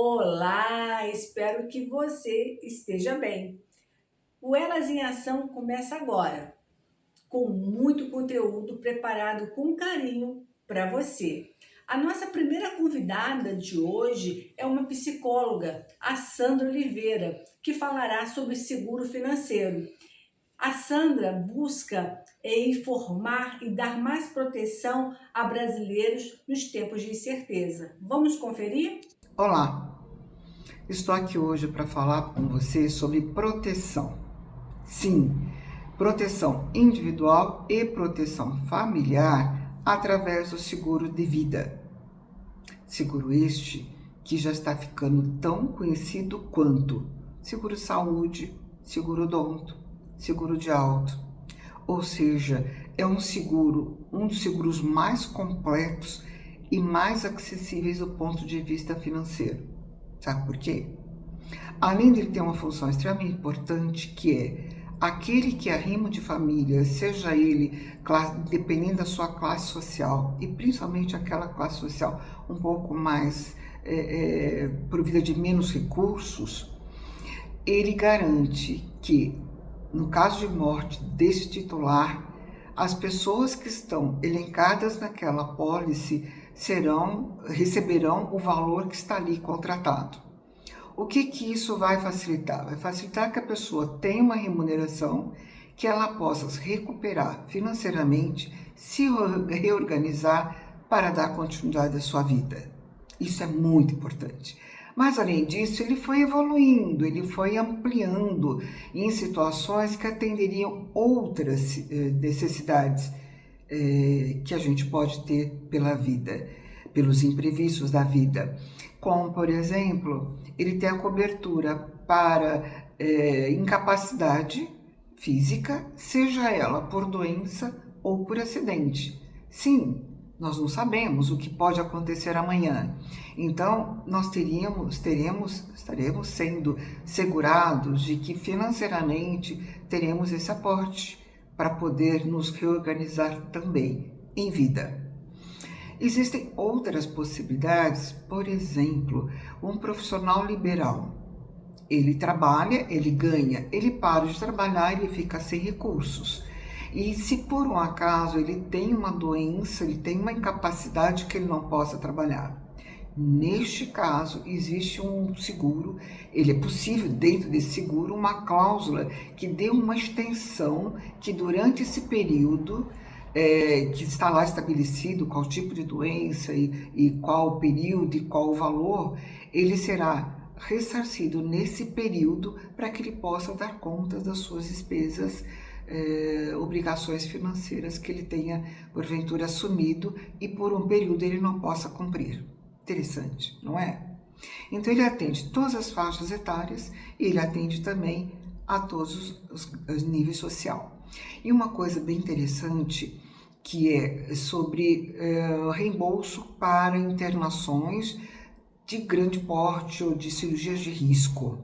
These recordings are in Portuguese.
Olá, espero que você esteja bem. O Elas em Ação começa agora, com muito conteúdo preparado com carinho para você. A nossa primeira convidada de hoje é uma psicóloga, a Sandra Oliveira, que falará sobre seguro financeiro. A Sandra busca informar e dar mais proteção a brasileiros nos tempos de incerteza. Vamos conferir? Olá, estou aqui hoje para falar com você sobre proteção. Sim, proteção individual e proteção familiar através do seguro de vida. Seguro este que já está ficando tão conhecido quanto seguro saúde, seguro odonto, seguro de auto. Ou seja, é um dos seguros mais completos e mais acessíveis do ponto de vista financeiro. Sabe por quê? Além de ele ter uma função extremamente importante, que é aquele que é arrimo de família, seja ele dependendo da sua classe social, e principalmente aquela classe social um pouco mais provida de menos recursos, ele garante que, no caso de morte desse titular, as pessoas que estão elencadas naquela apólice receberão o valor que está ali contratado. O que isso vai facilitar? Vai facilitar que a pessoa tenha uma remuneração que ela possa se recuperar financeiramente, se reorganizar para dar continuidade à sua vida. Isso é muito importante. Mas, além disso, ele foi evoluindo, ele foi ampliando em situações que atenderiam outras necessidades que a gente pode ter pela vida, pelos imprevistos da vida. Como, por exemplo, ele tem a cobertura para incapacidade física, seja ela por doença ou por acidente. Sim, nós não sabemos o que pode acontecer amanhã. Então, nós estaremos sendo segurados de que financeiramente teremos esse aporte para poder nos reorganizar também em vida. Existem outras possibilidades, por exemplo, um profissional liberal. Ele trabalha, ele ganha, ele para de trabalhar, ele fica sem recursos. E se por um acaso ele tem uma doença, ele tem uma incapacidade que ele não possa trabalhar. Neste caso, existe um seguro, ele é possível, dentro desse seguro, uma cláusula que dê uma extensão que durante esse período que está lá estabelecido qual tipo de doença e qual o período e qual o valor, ele será ressarcido nesse período para que ele possa dar conta das suas despesas, obrigações financeiras que ele tenha porventura assumido e por um período ele não possa cumprir. Interessante, não é? Então ele atende todas as faixas etárias e ele atende também a todos os níveis social. E uma coisa bem interessante que é sobre reembolso para internações de grande porte ou de cirurgias de risco.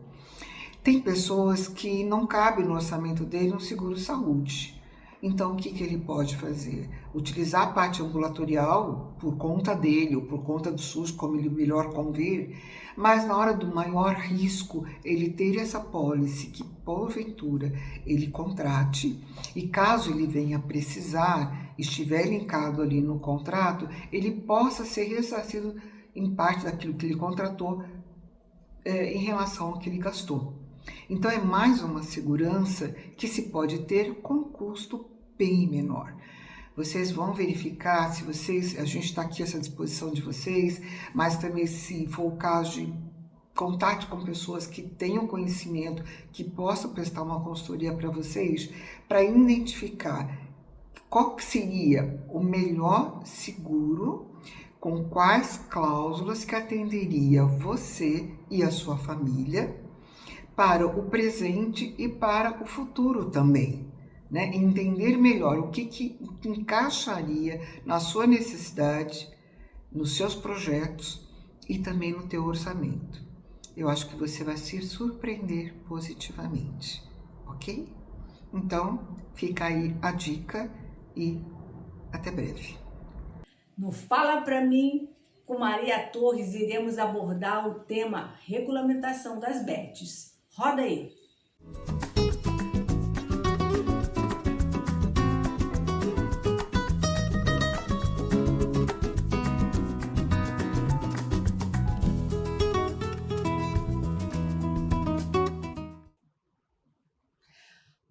Tem pessoas que não cabe no orçamento dele um seguro-saúde. Então, o que ele pode fazer? Utilizar a parte ambulatorial por conta dele ou por conta do SUS, como ele melhor convir, mas na hora do maior risco, ele ter essa pólice que, porventura, ele contrate e caso ele venha precisar, estiver linkado ali no contrato, ele possa ser ressarcido em parte daquilo que ele contratou em relação ao que ele gastou. Então é mais uma segurança que se pode ter com custo bem menor. Vocês vão verificar se a gente está aqui à disposição de vocês, mas também se for o caso de contate com pessoas que tenham conhecimento, que possam prestar uma consultoria para vocês, para identificar qual que seria o melhor seguro, com quais cláusulas que atenderia você e a sua família, para o presente e para o futuro também, né? Entender melhor o que encaixaria na sua necessidade, nos seus projetos e também no teu orçamento. Eu acho que você vai se surpreender positivamente, ok? Então, fica aí a dica e até breve. No Fala Pra Mim Com Maria Torres, iremos abordar o tema regulamentação das bets. Roda aí!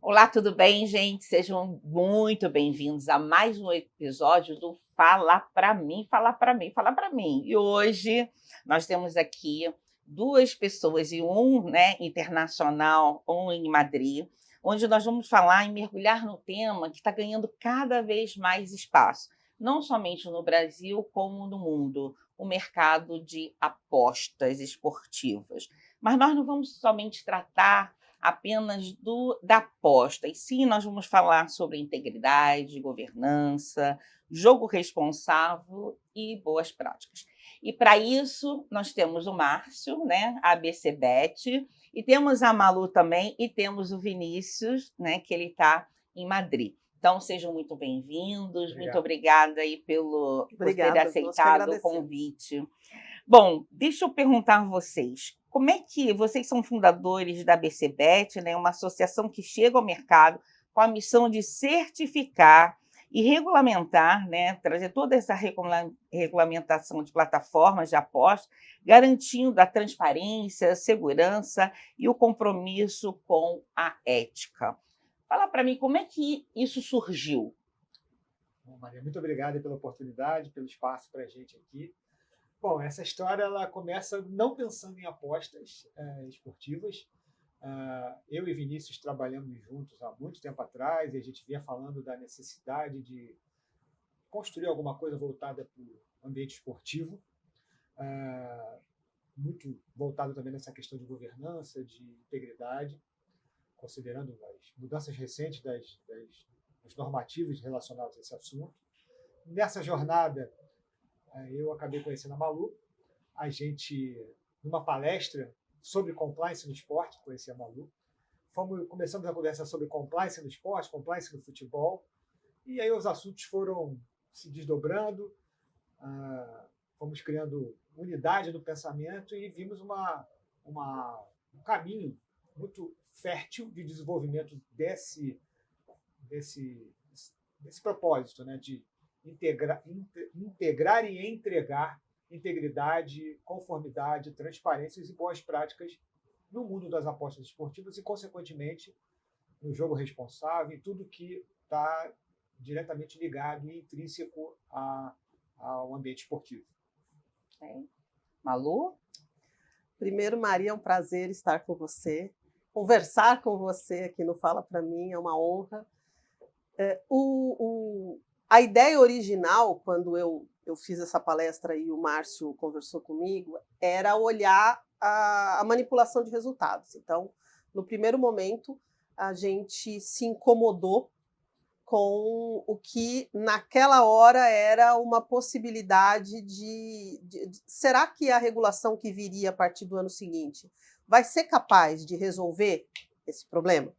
Olá, tudo bem, gente? Sejam muito bem-vindos a mais um episódio do Fala Pra Mim, Fala Pra Mim, Fala Pra Mim. E hoje nós temos aqui duas pessoas, e um, né, internacional, um em Madrid, onde nós vamos falar e mergulhar no tema que está ganhando cada vez mais espaço, não somente no Brasil, como no mundo, o mercado de apostas esportivas. Mas nós não vamos somente tratar apenas da aposta. E sim, nós vamos falar sobre integridade, governança, jogo responsável e boas práticas. E para isso, nós temos o Márcio, né, a ABC Bet, e temos a Malu também, e temos o Vinícius, né, que ele está em Madrid. Então, sejam muito bem-vindos. Muito obrigada aí por ter aceitado o convite. Bom, deixa eu perguntar a vocês, como é que vocês são fundadores da BCBet, né, uma associação que chega ao mercado com a missão de certificar e regulamentar, né, trazer toda essa regulamentação de plataformas de aposta, garantindo a transparência, a segurança e o compromisso com a ética. Fala para mim, como é que isso surgiu? Bom, Maria, muito obrigada pela oportunidade, pelo espaço para a gente aqui. Bom, essa história ela começa não pensando em apostas esportivas. Eu e Vinícius trabalhamos juntos há muito tempo atrás e a gente vinha falando da necessidade de construir alguma coisa voltada para o ambiente esportivo, muito voltado também nessa questão de governança, de integridade, considerando as mudanças recentes dos normativos relacionados a esse assunto. Nessa jornada, eu acabei conhecendo a Malu. A gente, numa palestra sobre compliance no esporte, conheci a Malu. Começamos a conversar sobre compliance no esporte, compliance no futebol. E aí os assuntos foram se desdobrando, fomos criando unidade no pensamento e vimos um caminho muito fértil de desenvolvimento desse propósito, né, de integrar e entregar integridade, conformidade, transparências e boas práticas no mundo das apostas esportivas e, consequentemente, no jogo responsável e tudo que está diretamente ligado e intrínseco ao ambiente esportivo. Malu? Primeiro, Maria, é um prazer estar com você. Conversar com você aqui no Fala Pra Mim é uma honra. A ideia original, quando eu fiz essa palestra e o Márcio conversou comigo, era olhar a manipulação de resultados. Então, no primeiro momento, a gente se incomodou com o que, naquela hora, era uma possibilidade será que a regulação que viria a partir do ano seguinte vai ser capaz de resolver esse problema?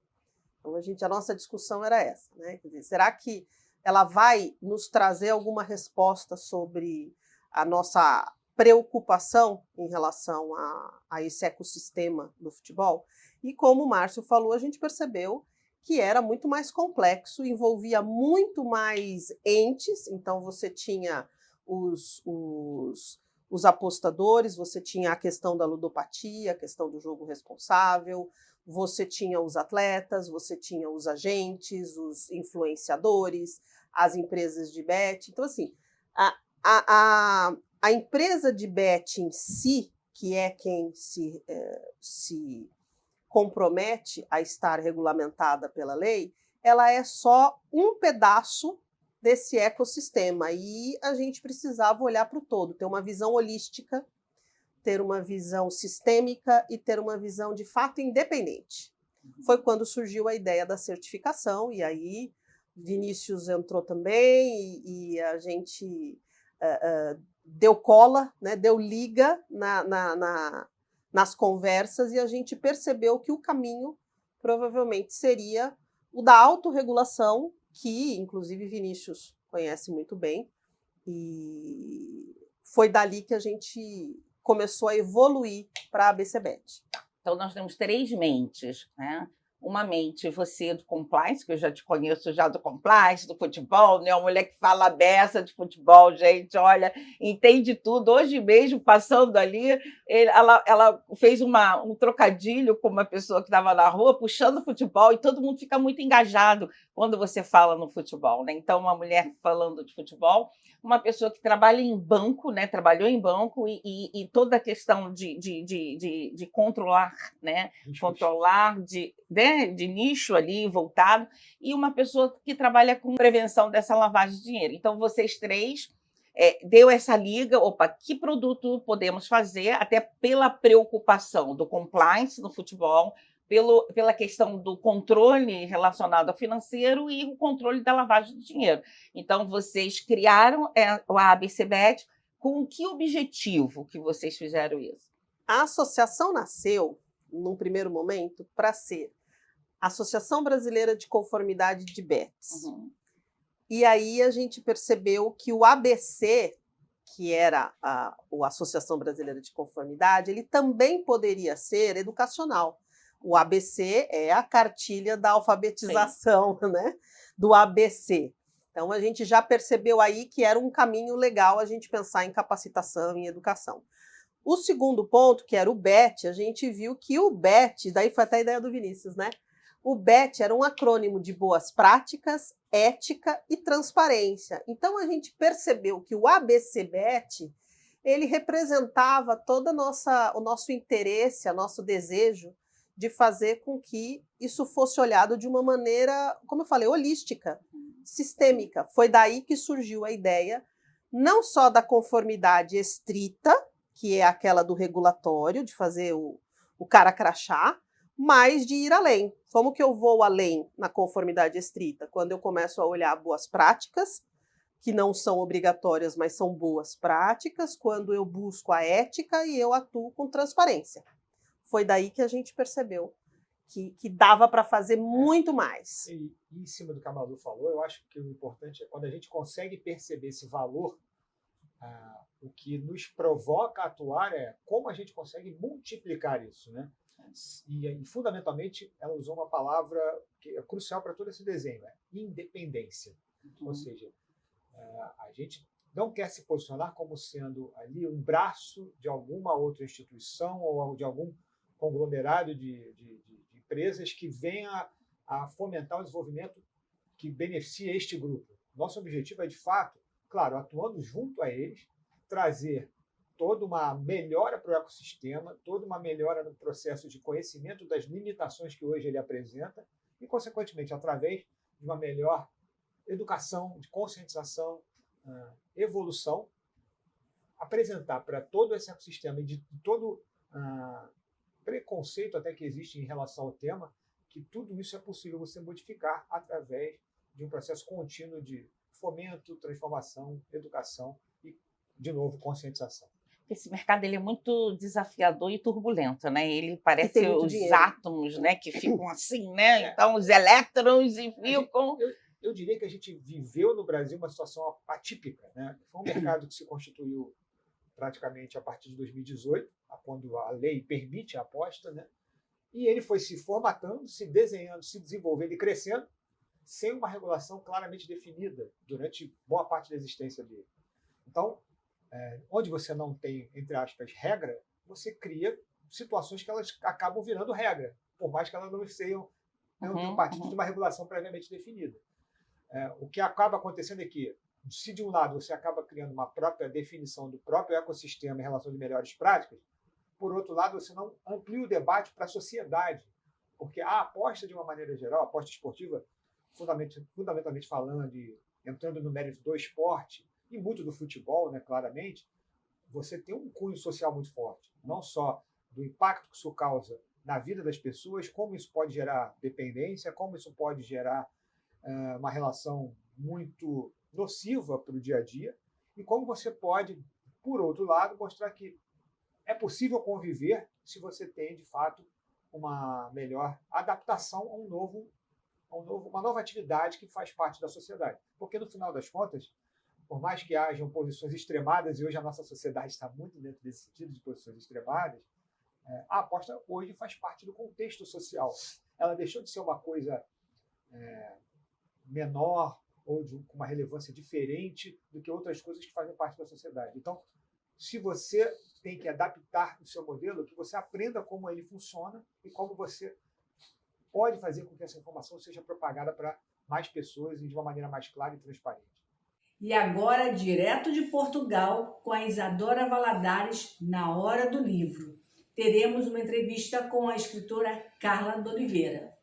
Então, a nossa discussão era essa, né? Quer dizer, será que ela vai nos trazer alguma resposta sobre a nossa preocupação em relação a esse ecossistema do futebol? E como o Márcio falou, a gente percebeu que era muito mais complexo, envolvia muito mais entes. Então, você tinha os apostadores, você tinha a questão da ludopatia, a questão do jogo responsável, você tinha os atletas, você tinha os agentes, os influenciadores, as empresas de bet. Então, assim, a empresa de bet em si, que é quem se compromete a estar regulamentada pela lei, ela é só um pedaço desse ecossistema. E a gente precisava olhar para o todo, ter uma visão holística, ter uma visão sistêmica e ter uma visão de fato independente. Foi quando surgiu a ideia da certificação, e aí Vinícius entrou também, e a gente deu cola, né, deu liga nas conversas, e a gente percebeu que o caminho provavelmente seria o da autorregulação, que inclusive Vinícius conhece muito bem, e foi dali que a gente começou a evoluir para a ABCBet. Então, nós temos 3 mentes, né? Uma mente, você do compliance, que eu já te conheço já do compliance, do futebol, né? Uma mulher que fala a beça de futebol, gente, olha, entende tudo. Hoje mesmo, passando ali, ela fez um trocadilho com uma pessoa que estava na rua, puxando futebol, e todo mundo fica muito engajado quando você fala no futebol, né? Então, uma mulher falando de futebol, uma pessoa que trabalha em banco, né? Trabalhou em banco e toda a questão de controlar, né? Controlar de nicho ali voltado, e uma pessoa que trabalha com prevenção dessa lavagem de dinheiro. Então, vocês 3 deu essa liga, opa, que produto podemos fazer, até pela preocupação do compliance no futebol, pela questão do controle relacionado ao financeiro e o controle da lavagem de dinheiro. Então, vocês criaram a ABCBet. Com que objetivo que vocês fizeram isso? A associação nasceu, num primeiro momento, para ser Associação Brasileira de Conformidade de Bets. Uhum. E aí a gente percebeu que o ABC, que era a Associação Brasileira de Conformidade, ele também poderia ser educacional. O ABC é a cartilha da alfabetização, né, do ABC. Então a gente já percebeu aí que era um caminho legal a gente pensar em capacitação e educação. O segundo ponto, que era o BET, a gente viu que o BET, daí foi até a ideia do Vinícius, né? O BET era um acrônimo de boas práticas, ética e transparência. Então a gente percebeu que o ABCBet, ele representava todo o nosso interesse, o nosso desejo de fazer com que isso fosse olhado de uma maneira, como eu falei, holística, sistêmica. Foi daí que surgiu a ideia, não só da conformidade estrita, que é aquela do regulatório, de fazer o cara crachá, mas de ir além. Como que eu vou além na conformidade estrita? Quando eu começo a olhar boas práticas, que não são obrigatórias, mas são boas práticas, quando eu busco a ética e eu atuo com transparência. Foi daí que a gente percebeu que dava para fazer muito mais. E em cima do que a Malu falou, eu acho que o importante é quando a gente consegue perceber esse valor, o que nos provoca a atuar é como a gente consegue multiplicar isso, né? E fundamentalmente, ela usou uma palavra que é crucial para todo esse desenho, é independência. Ou seja, a gente não quer se posicionar como sendo ali um braço de alguma outra instituição ou de algum conglomerado de empresas que venha a fomentar o desenvolvimento que beneficie este grupo. Nosso objetivo é, de fato, claro, atuando junto a eles, trazer toda uma melhora para o ecossistema, toda uma melhora no processo de conhecimento das limitações que hoje ele apresenta e, consequentemente, através de uma melhor educação, de conscientização, evolução, apresentar para todo esse ecossistema e de todo preconceito até que existe em relação ao tema, que tudo isso é possível você modificar através de um processo contínuo de fomento, transformação, educação e, de novo, conscientização. Esse mercado ele é muito desafiador e turbulento, né? Ele parece os dinheiro. Átomos, né? Que ficam assim, né? Então, os elétrons e ficam... Eu diria que a gente viveu no Brasil uma situação atípica, né? Foi um mercado que se constituiu praticamente a partir de 2018, quando a lei permite a aposta, né? E ele foi se formatando, se desenhando, se desenvolvendo e crescendo, sem uma regulação claramente definida durante boa parte da existência dele. Então, onde você não tem, entre aspas, regra, você cria situações que elas acabam virando regra, por mais que elas não tenham partido de uma regulação previamente definida. O que acaba acontecendo é que, se de um lado você acaba criando uma própria definição do próprio ecossistema em relação às melhores práticas, por outro lado, você não amplia o debate para a sociedade, porque a aposta, de uma maneira geral, a aposta esportiva, fundamentalmente falando, entrando no mérito do esporte e muito do futebol, né, claramente, você tem um cunho social muito forte, não só do impacto que isso causa na vida das pessoas, como isso pode gerar dependência, como isso pode gerar uma relação muito nociva para o dia a dia, e como você pode, por outro lado, mostrar que é possível conviver se você tem, de fato, uma melhor adaptação a uma nova atividade que faz parte da sociedade. Porque, no final das contas, por mais que hajam posições extremadas, e hoje a nossa sociedade está muito dentro desse sentido de posições extremadas, a aposta hoje faz parte do contexto social. Ela deixou de ser uma coisa menor ou com uma relevância diferente do que outras coisas que fazem parte da sociedade. Então, se você tem que adaptar o seu modelo, que você aprenda como ele funciona e como você pode fazer com que essa informação seja propagada para mais pessoas e de uma maneira mais clara e transparente. E agora, direto de Portugal, com a Isadora Valadares, na Hora do Livro, teremos uma entrevista com a escritora Carla de Oliveira.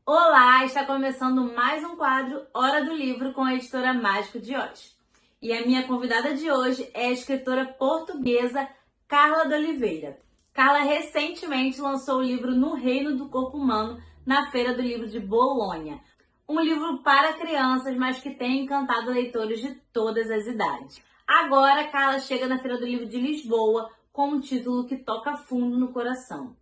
Olá, está começando mais um quadro Hora do Livro com a editora Mágico de Oz. E a minha convidada de hoje é a escritora portuguesa Carla de Oliveira. Carla recentemente lançou o livro No Reino do Corpo Humano na Feira do Livro de Bolonha. Um livro para crianças, mas que tem encantado leitores de todas as idades. Agora, Carla chega na Feira do Livro de Lisboa com um título que toca fundo no coração.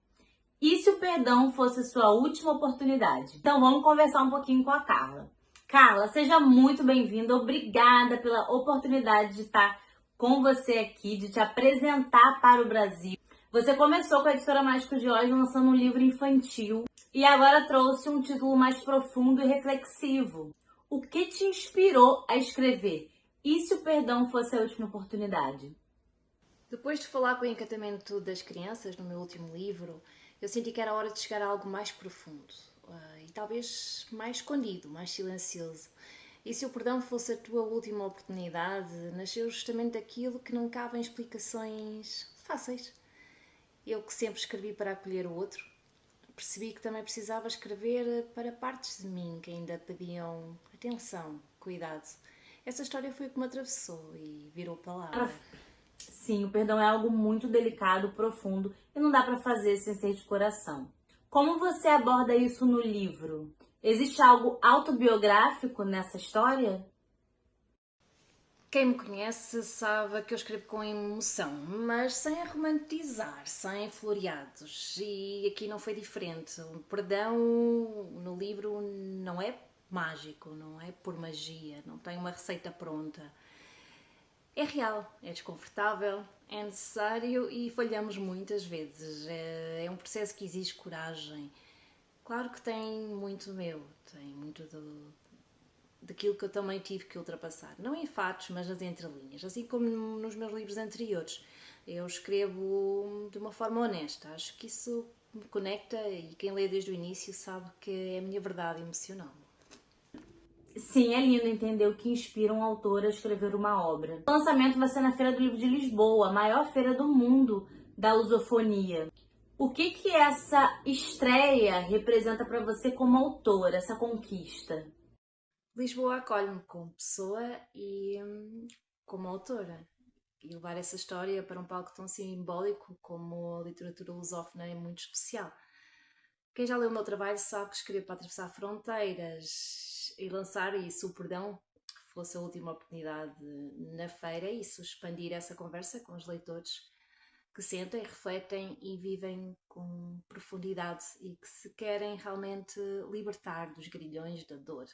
E se o perdão fosse sua última oportunidade? Então vamos conversar um pouquinho com a Carla. Carla, seja muito bem-vinda. Obrigada pela oportunidade de estar com você aqui, de te apresentar para o Brasil. Você começou com a editora Mágico de Oz lançando um livro infantil e agora trouxe um título mais profundo e reflexivo. O que te inspirou a escrever? E se o perdão fosse a última oportunidade? Depois de falar com o encantamento das crianças no meu último livro, eu senti que era hora de chegar a algo mais profundo e talvez mais escondido, mais silencioso. E se o perdão fosse a tua última oportunidade, nasceu justamente daquilo que não cabe em explicações fáceis. Eu que sempre escrevi para acolher o outro, percebi que também precisava escrever para partes de mim que ainda pediam atenção, cuidado. Essa história foi o que me atravessou e virou palavra. Sim, o perdão é algo muito delicado, profundo e não dá para fazer sem ser de coração. Como você aborda isso no livro? Existe algo autobiográfico nessa história? Quem me conhece sabe que eu escrevo com emoção, mas sem romantizar, sem floreados. E aqui não foi diferente. O perdão no livro não é mágico, não é por magia, não tem uma receita pronta. É real, é desconfortável, é necessário e falhamos muitas vezes. É um processo que exige coragem. Claro que tem muito meu, tem muito daquilo que eu também tive que ultrapassar. Não em fatos, mas nas entrelinhas. Assim como nos meus livros anteriores. Eu escrevo de uma forma honesta. Acho que isso me conecta e quem lê desde o início sabe que é a minha verdade emocional. Sim, é lindo entender o que inspira um autor a escrever uma obra. O lançamento vai ser na Feira do Livro de Lisboa, a maior feira do mundo da lusofonia. O que essa estreia representa para você como autora, essa conquista? Lisboa acolhe-me como pessoa e como autora. E levar essa história para um palco tão simbólico como a literatura lusófona é muito especial. Quem já leu o meu trabalho sabe que escrever para atravessar fronteiras e lançar isso, o perdão, fosse a última oportunidade na feira, isso, expandir essa conversa com os leitores que sentem, refletem e vivem com profundidade e que se querem realmente libertar dos grilhões da dor,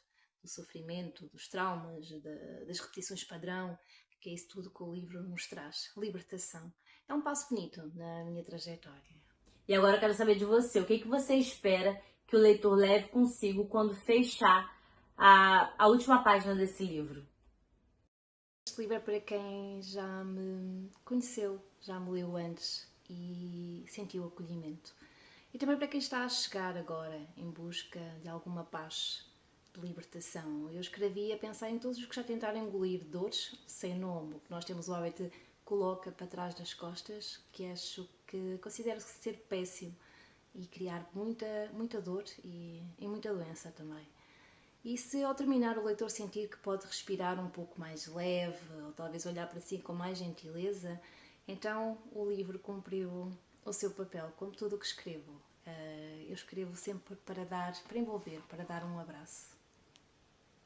do sofrimento, dos traumas, das repetições padrão, que é isso tudo que o livro nos traz. Libertação. É um passo bonito na minha trajetória. E agora eu quero saber de você, o que você espera que o leitor leve consigo quando fechar a última página desse livro? Este livro é para quem já me conheceu, já me leu antes e sentiu acolhimento. E também para quem está a chegar agora em busca de alguma paz, de libertação. Eu escrevi a pensar em todos os que já tentaram engolir dores sem nome, o que nós temos o hábito de coloca para trás das costas, que acho que considero ser péssimo e criar muita dor e muita doença também. E se ao terminar o leitor sentir que pode respirar um pouco mais leve ou talvez olhar para si com mais gentileza, então o livro cumpriu o seu papel, como tudo o que escrevo. Eu escrevo sempre para envolver, para dar um abraço.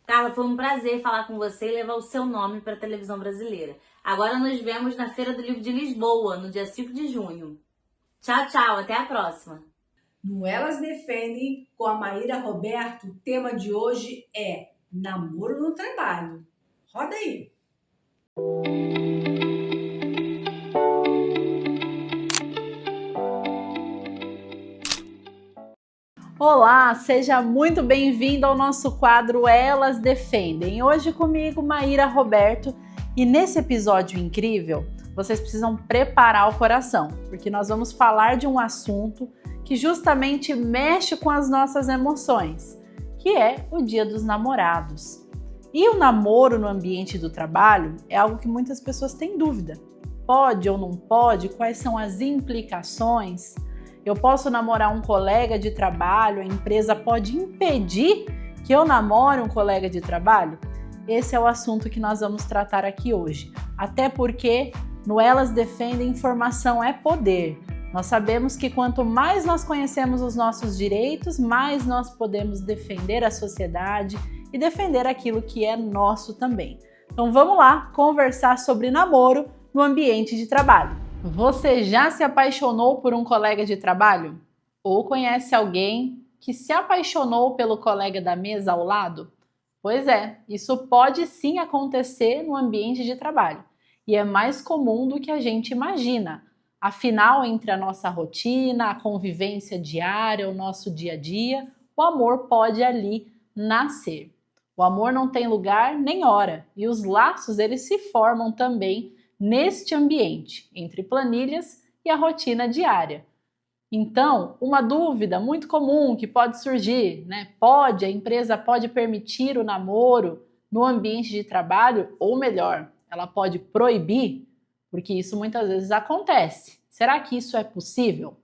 Carla, foi um prazer falar com você e levar o seu nome para a televisão brasileira. Agora nos vemos na Feira do Livro de Lisboa, no dia 5 de junho. Tchau, tchau, até a próxima. No Elas Defendem, com a Maíra Roberto, o tema de hoje é namoro no trabalho. Roda aí! Olá, seja muito bem-vindo ao nosso quadro Elas Defendem. Hoje comigo, Maíra Roberto, e nesse episódio incrível, vocês precisam preparar o coração, porque nós vamos falar de um assunto que justamente mexe com as nossas emoções, que é o Dia dos Namorados. E o namoro no ambiente do trabalho é algo que muitas pessoas têm dúvida. Pode ou não pode? Quais são as implicações? Eu posso namorar um colega de trabalho? A empresa pode impedir que eu namore um colega de trabalho? Esse é o assunto que nós vamos tratar aqui hoje. Até porque no Elas Defendem, informação é poder. Nós sabemos que quanto mais nós conhecemos os nossos direitos, mais nós podemos defender a sociedade e defender aquilo que é nosso também. Então vamos lá conversar sobre namoro no ambiente de trabalho. Você já se apaixonou por um colega de trabalho? Ou conhece alguém que se apaixonou pelo colega da mesa ao lado? Pois é, isso pode sim acontecer no ambiente de trabalho. E é mais comum do que a gente imagina. Afinal, entre a nossa rotina, a convivência diária, o nosso dia a dia, o amor pode ali nascer. O amor não tem lugar nem hora, e os laços eles se formam também neste ambiente, entre planilhas e a rotina diária. Então, uma dúvida muito comum que pode surgir, a empresa pode permitir o namoro no ambiente de trabalho, ou melhor, ela pode proibir? Porque isso muitas vezes acontece. Será que isso é possível?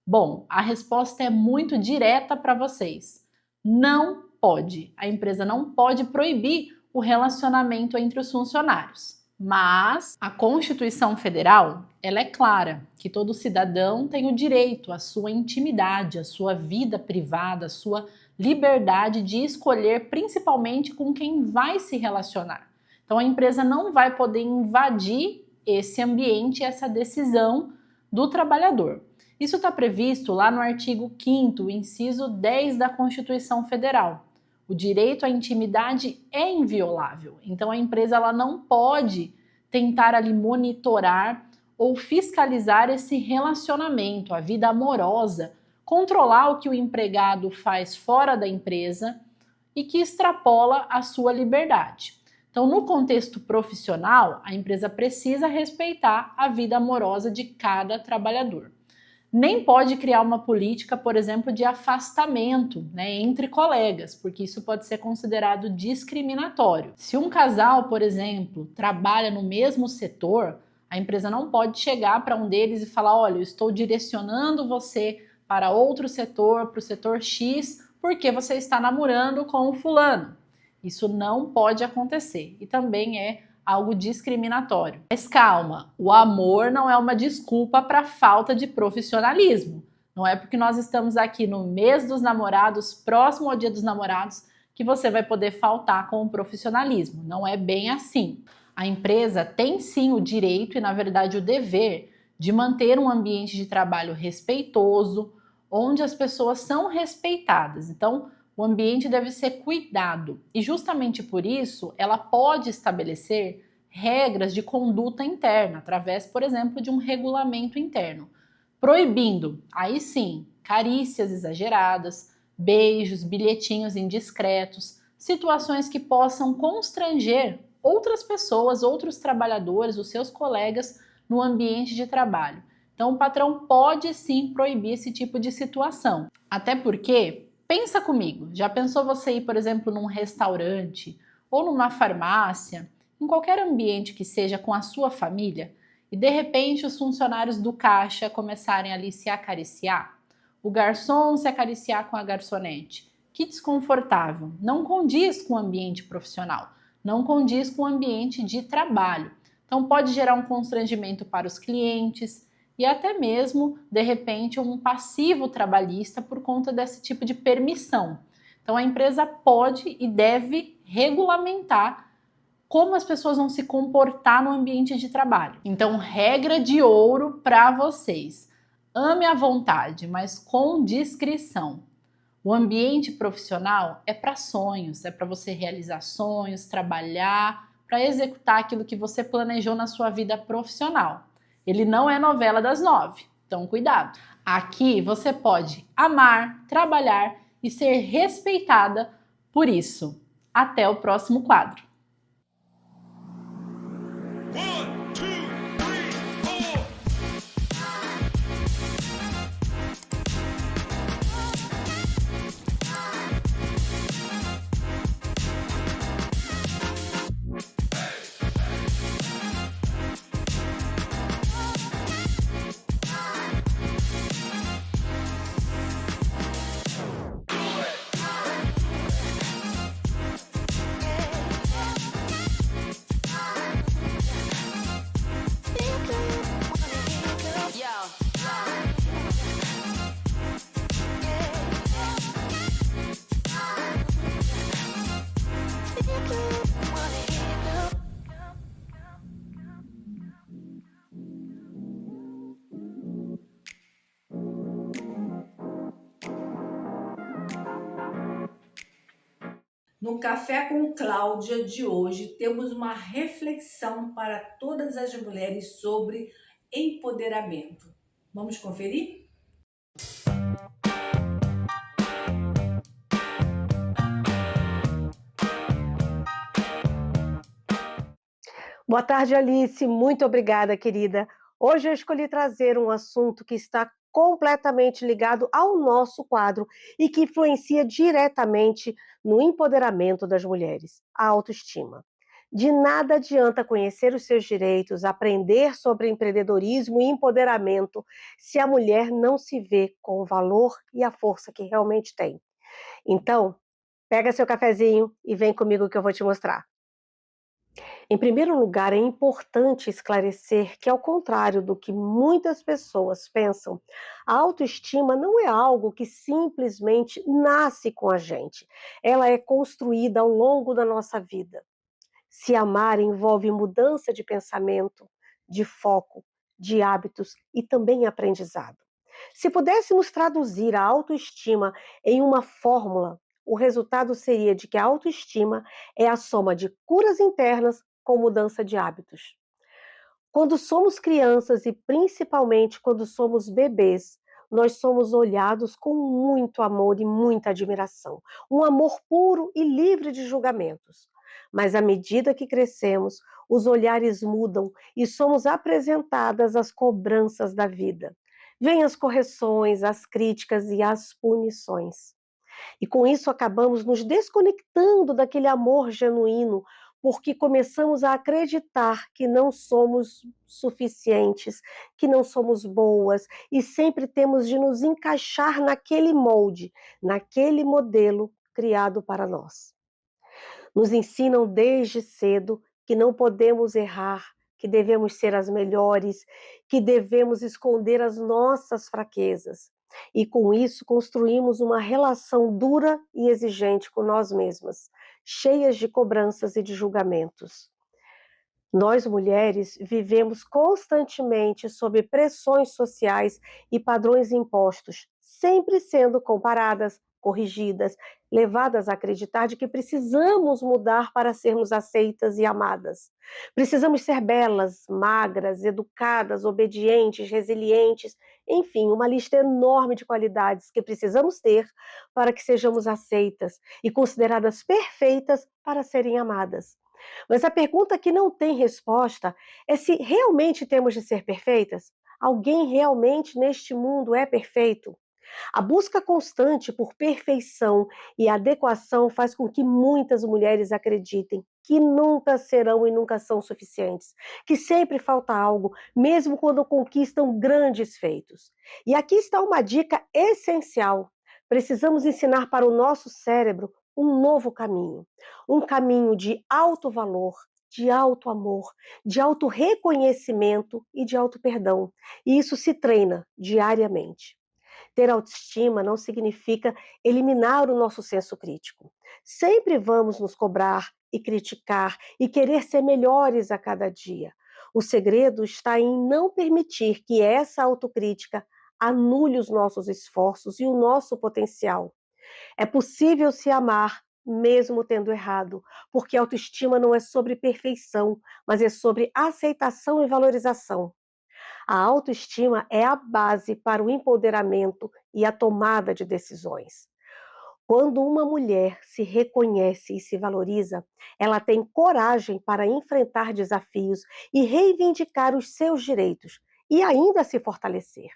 Bom, a resposta é muito direta para vocês. Não pode. A empresa não pode proibir o relacionamento entre os funcionários. Mas a Constituição Federal, ela é clara que todo cidadão tem o direito à sua intimidade, à sua vida privada, à sua liberdade de escolher principalmente com quem vai se relacionar. Então a empresa não vai poder invadir esse ambiente, essa decisão do trabalhador. Isso está previsto lá no artigo 5º, inciso 10 da Constituição Federal. O direito à intimidade é inviolável, então a empresa ela não pode tentar ali monitorar ou fiscalizar esse relacionamento, a vida amorosa, controlar o que o empregado faz fora da empresa e que extrapola a sua liberdade. Então, no contexto profissional, a empresa precisa respeitar a vida amorosa de cada trabalhador. Nem pode criar uma política, por exemplo, de afastamento entre colegas, porque isso pode ser considerado discriminatório. Se um casal, por exemplo, trabalha no mesmo setor, a empresa não pode chegar para um deles e falar: olha, eu estou direcionando você para outro setor, para o setor X, porque você está namorando com o fulano. Isso não pode acontecer e também é algo discriminatório. Mas calma, o amor não é uma desculpa para falta de profissionalismo. Não é porque nós estamos aqui no mês dos namorados, próximo ao Dia dos Namorados, que você vai poder faltar com o profissionalismo. Não é bem assim. A empresa tem sim o direito e, na verdade, o dever de manter um ambiente de trabalho respeitoso, onde as pessoas são respeitadas. Então, o ambiente deve ser cuidado e justamente por isso ela pode estabelecer regras de conduta interna, através, por exemplo, de um regulamento interno, proibindo, aí sim, carícias exageradas, beijos, bilhetinhos indiscretos, situações que possam constranger outras pessoas, outros trabalhadores, os seus colegas no ambiente de trabalho. Então o patrão pode sim proibir esse tipo de situação, até porque pensa comigo, já pensou você ir, por exemplo, num restaurante ou numa farmácia, em qualquer ambiente que seja com a sua família, e de repente os funcionários do caixa começarem ali se acariciar? O garçom se acariciar com a garçonete. Que desconfortável, não condiz com o ambiente profissional, não condiz com o ambiente de trabalho. Então pode gerar um constrangimento para os clientes, e até mesmo, de repente, um passivo trabalhista por conta desse tipo de permissão. Então, a empresa pode e deve regulamentar como as pessoas vão se comportar no ambiente de trabalho. Então, regra de ouro para vocês. Ame à vontade, mas com discrição. O ambiente profissional é para sonhos, é para você realizar sonhos, trabalhar, para executar aquilo que você planejou na sua vida profissional. Ele não é novela das 9, então cuidado. Aqui você pode amar, trabalhar e ser respeitada por isso. Até o próximo quadro. No Café com Cláudia de hoje, temos uma reflexão para todas as mulheres sobre empoderamento. Vamos conferir? Boa tarde, Alice. Muito obrigada, querida. Hoje eu escolhi trazer um assunto que está completamente ligado ao nosso quadro e que influencia diretamente no empoderamento das mulheres, a autoestima. De nada adianta conhecer os seus direitos, aprender sobre empreendedorismo e empoderamento, se a mulher não se vê com o valor e a força que realmente tem. Então, pega seu cafezinho e vem comigo que eu vou te mostrar. Em primeiro lugar, é importante esclarecer que, ao contrário do que muitas pessoas pensam, a autoestima não é algo que simplesmente nasce com a gente. Ela é construída ao longo da nossa vida. Se amar envolve mudança de pensamento, de foco, de hábitos e também aprendizado. Se pudéssemos traduzir a autoestima em uma fórmula, o resultado seria de que a autoestima é a soma de curas internas com mudança de hábitos. Quando somos crianças e principalmente quando somos bebês, nós somos olhados com muito amor e muita admiração. Um amor puro e livre de julgamentos. Mas à medida que crescemos, os olhares mudam e somos apresentadas às cobranças da vida. Vêm as correções, as críticas e as punições. E com isso acabamos nos desconectando daquele amor genuíno, porque começamos a acreditar que não somos suficientes, que não somos boas e sempre temos de nos encaixar naquele molde, naquele modelo criado para nós. Nos ensinam desde cedo que não podemos errar, que devemos ser as melhores, que devemos esconder as nossas fraquezas. E com isso construímos uma relação dura e exigente com nós mesmas, cheias de cobranças e de julgamentos. Nós, mulheres, vivemos constantemente sob pressões sociais e padrões impostos, sempre sendo comparadas, corrigidas, levadas a acreditar de que precisamos mudar para sermos aceitas e amadas. Precisamos ser belas, magras, educadas, obedientes, resilientes, enfim, uma lista enorme de qualidades que precisamos ter para que sejamos aceitas e consideradas perfeitas para serem amadas. Mas a pergunta que não tem resposta é se realmente temos de ser perfeitas? Alguém realmente neste mundo é perfeito? A busca constante por perfeição e adequação faz com que muitas mulheres acreditem que nunca serão e nunca são suficientes, que sempre falta algo, mesmo quando conquistam grandes feitos. E aqui está uma dica essencial. Precisamos ensinar para o nosso cérebro um novo caminho, um caminho de alto valor, de alto amor, de alto reconhecimento e de alto perdão. E isso se treina diariamente. Ter autoestima não significa eliminar o nosso senso crítico. Sempre vamos nos cobrar e criticar e querer ser melhores a cada dia. O segredo está em não permitir que essa autocrítica anule os nossos esforços e o nosso potencial. É possível se amar mesmo tendo errado, porque a autoestima não é sobre perfeição, mas é sobre aceitação e valorização. A autoestima é a base para o empoderamento e a tomada de decisões. Quando uma mulher se reconhece e se valoriza, ela tem coragem para enfrentar desafios e reivindicar os seus direitos e ainda se fortalecer.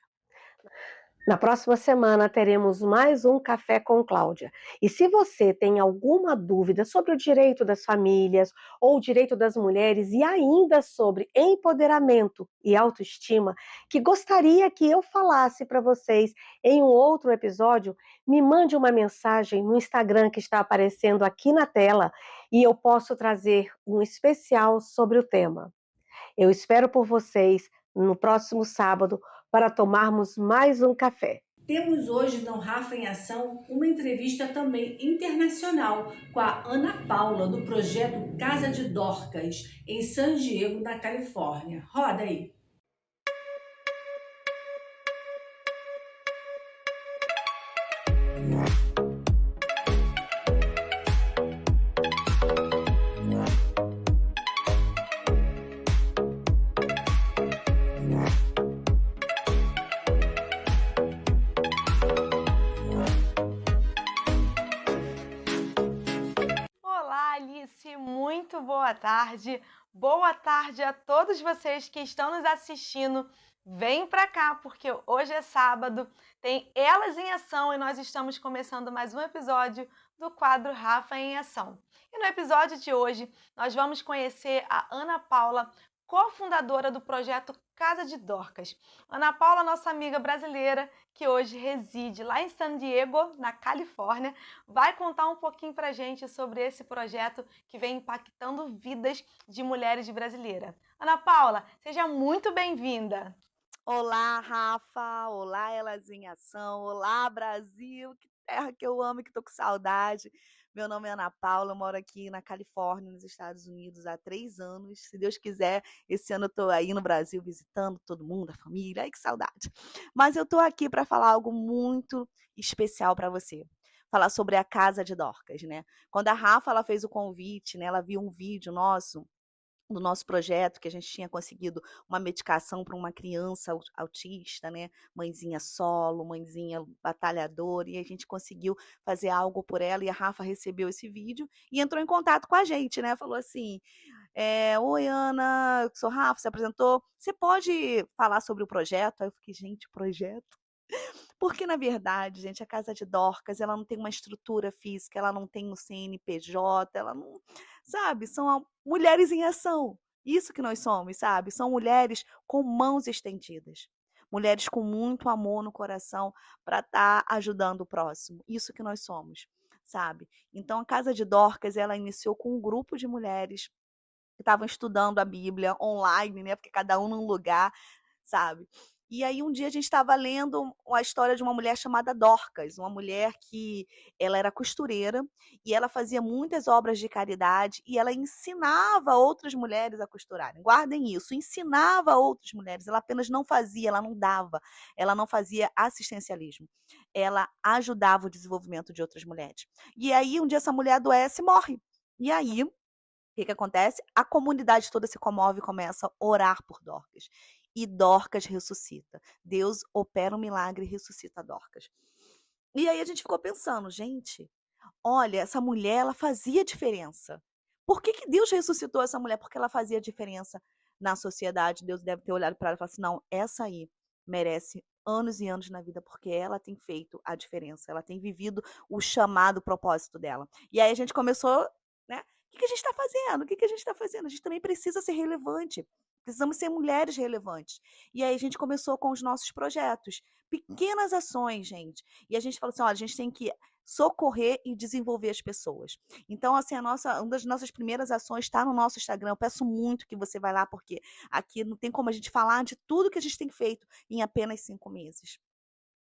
Na próxima semana teremos mais um Café com Cláudia. E se você tem alguma dúvida sobre o direito das famílias ou o direito das mulheres e ainda sobre empoderamento e autoestima, que gostaria que eu falasse para vocês em um outro episódio, me mande uma mensagem no Instagram que está aparecendo aqui na tela e eu posso trazer um especial sobre o tema. Eu espero por vocês no próximo sábado para tomarmos mais um café. Temos hoje no Rafa em Ação uma entrevista também internacional com a Ana Paula, do projeto Casa de Dorcas, em San Diego, na Califórnia. Roda aí! Olá, Alice, muito boa tarde. Boa tarde a todos vocês que estão nos assistindo. Vem pra cá, porque hoje é sábado, tem Elas em Ação e nós estamos começando mais um episódio do quadro Rafa em Ação. E no episódio de hoje, nós vamos conhecer a Ana Paula, cofundadora do projeto Casa de Dorcas. Ana Paula, nossa amiga brasileira, que hoje reside lá em San Diego, na Califórnia, vai contar um pouquinho pra gente sobre esse projeto que vem impactando vidas de mulheres brasileiras. Ana Paula, seja muito bem-vinda! Olá, Rafa! Olá, Elas em Ação! Olá, Brasil! Que terra que eu amo e que tô com saudade! Meu nome é Ana Paula, eu moro aqui na Califórnia, nos Estados Unidos, há 3 anos. Se Deus quiser, esse ano eu tô aí no Brasil visitando todo mundo, a família. Ai, que saudade! Mas eu tô aqui para falar algo muito especial para você. Falar sobre a Casa de Dorcas, né? Quando a Rafa ela fez o convite, né? Ela viu um vídeo nosso do nosso projeto, que a gente tinha conseguido uma medicação para uma criança autista, né? Mãezinha solo, mãezinha batalhadora, e a gente conseguiu fazer algo por ela, e a Rafa recebeu esse vídeo e entrou em contato com a gente, né? Falou assim, oi Ana, eu sou Rafa, se apresentou, você pode falar sobre o projeto? Aí eu fiquei, gente, projeto? Porque, na verdade, gente, a Casa de Dorcas, ela não tem uma estrutura física, ela não tem um CNPJ, ela não, sabe? São mulheres em ação. Isso que nós somos, sabe? São mulheres com mãos estendidas. Mulheres com muito amor no coração para estar ajudando o próximo. Isso que nós somos, sabe? Então, a Casa de Dorcas, ela iniciou com um grupo de mulheres que estavam estudando a Bíblia online, né? Porque cada um num lugar, sabe? E aí um dia a gente estava lendo a história de uma mulher chamada Dorcas, uma mulher que ela era costureira e ela fazia muitas obras de caridade e ela ensinava outras mulheres a costurarem. Guardem isso, ensinava outras mulheres, ela apenas não fazia, ela não dava, ela não fazia assistencialismo. Ela ajudava o desenvolvimento de outras mulheres. E aí um dia essa mulher adoece e morre. E aí o que acontece? A comunidade toda se comove e começa a orar por Dorcas. E Dorcas ressuscita. Deus opera um milagre e ressuscita Dorcas. E aí a gente ficou pensando, gente, olha, essa mulher, ela fazia diferença. Por que Deus ressuscitou essa mulher? Porque ela fazia diferença na sociedade. Deus deve ter olhado para ela e falado assim, não, essa aí merece anos e anos na vida, porque ela tem feito a diferença. Ela tem vivido o chamado propósito dela. E aí a gente começou, né? O que a gente está fazendo? O que a gente está fazendo? A gente também precisa ser relevante. Precisamos ser mulheres relevantes. E aí a gente começou com os nossos projetos. Pequenas ações, gente. E a gente falou assim, olha, a gente tem que socorrer e desenvolver as pessoas. Então, assim, uma das nossas primeiras ações está no nosso Instagram. Eu peço muito que você vá lá, porque aqui não tem como a gente falar de tudo que a gente tem feito em apenas 5 meses.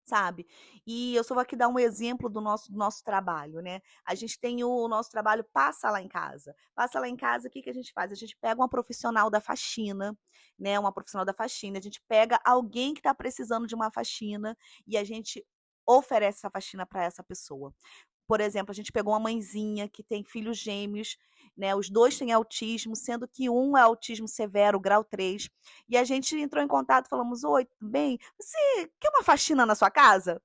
Sabe? E eu só vou aqui dar um exemplo do nosso trabalho, né? A gente tem o nosso trabalho Passa Lá em Casa. Passa Lá em Casa, o que a gente faz? A gente pega uma profissional da faxina, né? Uma profissional da faxina. A gente pega alguém que está precisando de uma faxina e a gente oferece essa faxina para essa pessoa. Por exemplo, a gente pegou uma mãezinha que tem filhos gêmeos, né? Os 2 têm autismo, sendo que um é autismo severo, grau 3. E a gente entrou em contato e falamos, oi, tudo bem? Você quer uma faxina na sua casa?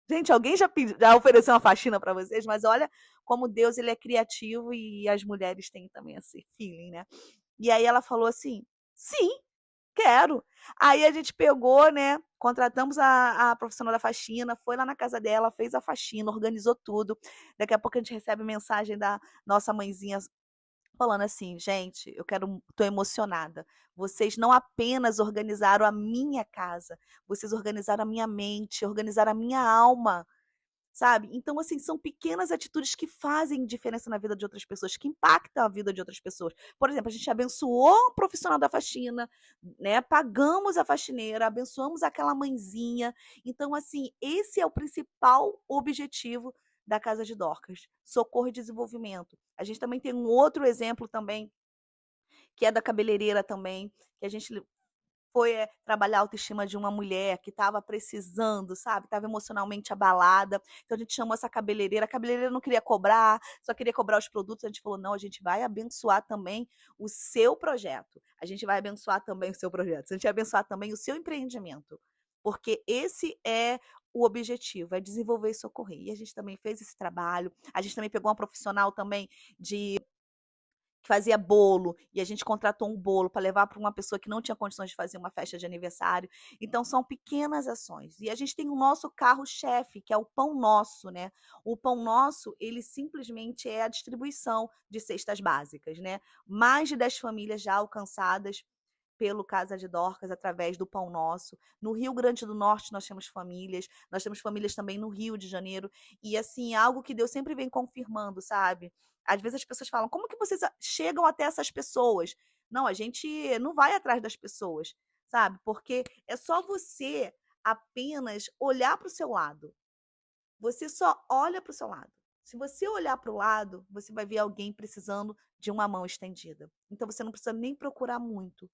Gente, alguém já ofereceu uma faxina para vocês? Mas olha como Deus ele é criativo e as mulheres têm também esse feeling, né? E aí ela falou assim: sim, quero. Aí a gente pegou, né? Contratamos a profissional da faxina, foi lá na casa dela, fez a faxina, organizou tudo. Daqui a pouco a gente recebe mensagem da nossa mãezinha falando assim: gente, tô emocionada. Vocês não apenas organizaram a minha casa, vocês organizaram a minha mente, organizaram a minha alma. Sabe? Então, assim, são pequenas atitudes que fazem diferença na vida de outras pessoas, que impactam a vida de outras pessoas. Por exemplo, a gente abençoou o profissional da faxina, né? Pagamos a faxineira, abençoamos aquela mãezinha. Então, assim, esse é o principal objetivo da Casa de Dorcas, socorro e desenvolvimento. A gente também tem um outro exemplo também, que é da cabeleireira também, que a gente foi trabalhar a autoestima de uma mulher que estava precisando, sabe? Estava emocionalmente abalada. Então a gente chamou essa cabeleireira. A cabeleireira não queria cobrar, só queria cobrar os produtos. A gente falou: não, a gente vai abençoar também o seu projeto. A gente vai abençoar também o seu projeto. A gente vai abençoar também o seu empreendimento. Porque esse é o objetivo, é desenvolver e socorrer. E a gente também fez esse trabalho. A gente também pegou uma profissional também que fazia bolo, e a gente contratou um bolo para levar para uma pessoa que não tinha condições de fazer uma festa de aniversário. Então, são pequenas ações. E a gente tem o nosso carro-chefe, que é o Pão Nosso, né? O Pão Nosso, ele simplesmente é a distribuição de cestas básicas, né? Mais de 10 famílias já alcançadas pelo Casa de Dorcas, através do Pão Nosso. No Rio Grande do Norte nós temos famílias também no Rio de Janeiro, e assim, algo que Deus sempre vem confirmando, sabe? Às vezes as pessoas falam: como que vocês chegam até essas pessoas? Não, a gente não vai atrás das pessoas, sabe? Porque é só você apenas olhar para o seu lado. Você só olha para o seu lado. Se você olhar para o lado, você vai ver alguém precisando de uma mão estendida. Então você não precisa nem procurar muito.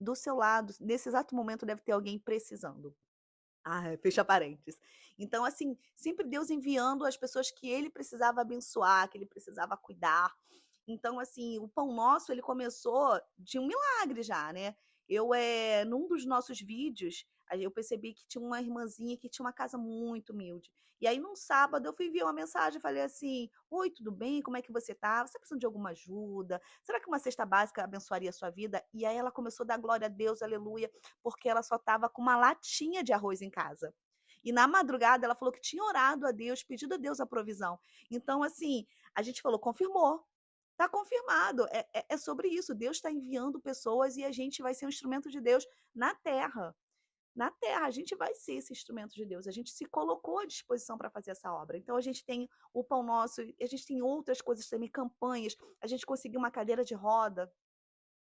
Do seu lado, nesse exato momento, deve ter alguém precisando. Fecha parênteses. Então, assim, sempre Deus enviando as pessoas que ele precisava abençoar, que ele precisava cuidar. Então, assim, o Pão Nosso, ele começou de um milagre já, né? Num dos nossos vídeos, eu percebi que tinha uma irmãzinha que tinha uma casa muito humilde. E aí, num sábado, eu fui enviar uma mensagem, falei assim: oi, tudo bem? Como é que você tá? Você tá precisando de alguma ajuda? Será que uma cesta básica abençoaria a sua vida? E aí ela começou a dar glória a Deus, aleluia, porque ela só estava com uma latinha de arroz em casa. E na madrugada ela falou que tinha orado a Deus, pedido a Deus a provisão. Então, assim, a gente falou: confirmou. Está confirmado. É sobre isso. Deus está enviando pessoas e a gente vai ser um instrumento de Deus na terra. Na terra, a gente vai ser esse instrumento de Deus. A gente se colocou à disposição para fazer essa obra. Então, a gente tem o Pão Nosso, a gente tem outras coisas também, campanhas. A gente conseguiu uma cadeira de roda,